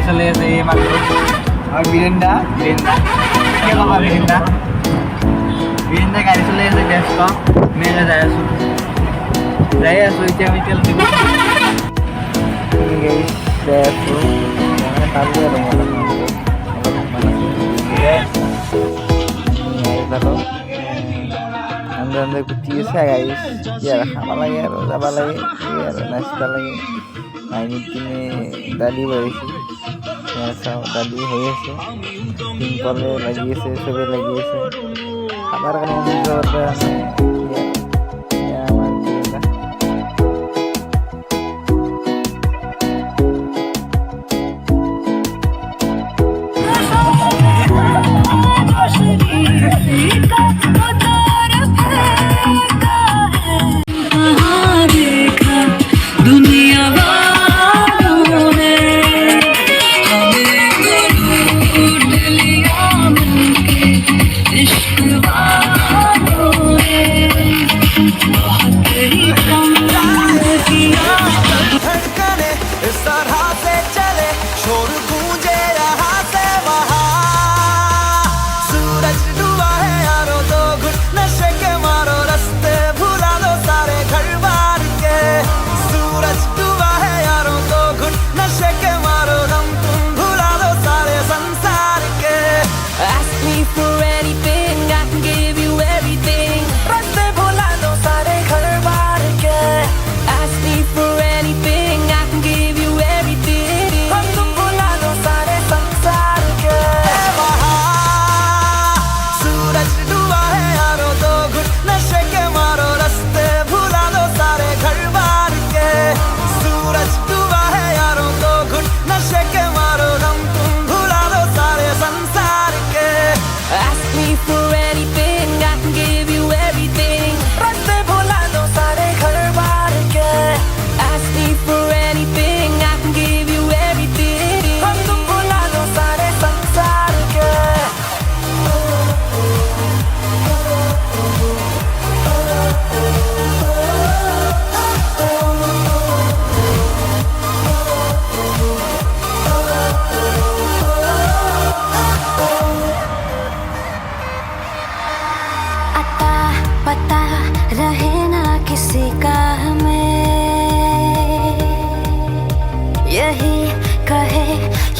চলে গেছে এই মাত্র। আর বীরেন্দা কে বাবা বীরেন্দা গাড়ি চলে গেছে ব্যস্ত মেলে যাই আছো এতিয়া আমি তেল দিব अंदर कुछ गाइस यार खावा लगे और जाबा लगे यार नाचता लगे आईनी दिने दाली बाइছে চাও দালি হয়ে আছে পিম্পলে লাগিয়েছে সবে লাগিয়েছে খাবার কারণে জোরটা আছে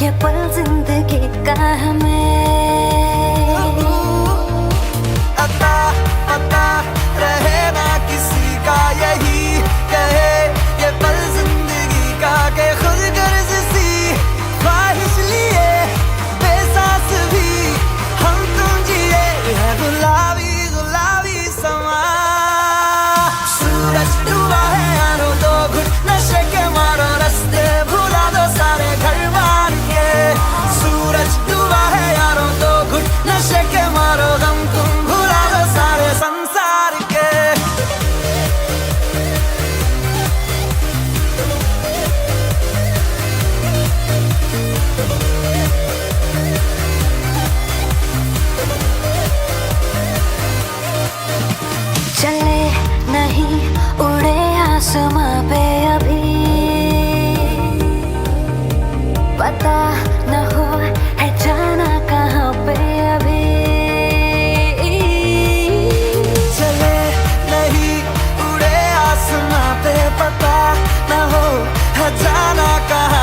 ये पल जिंदगी का हमें अता पता रहे ना किसी का यही कहे ये पल जिंदगी का के खुद गर्ज सी ख्वाहिश लिए बेसास भी हम तुम जिए है गुलाबी गुलाबी समा सूरज डूबा है यारो दो घुट नशे के मारो रास्ते भुला दो सारे घर बार के सूरज डूबा है यारो दो घुट नशे के मारो गम तुम भुला दो सारे संसार के चले नहीं उड़े आसमां पे अभी पता न हो है जाना कहाँ पे अभी चले नहीं उड़े आसमां पे पता न हो है जाना कहाँ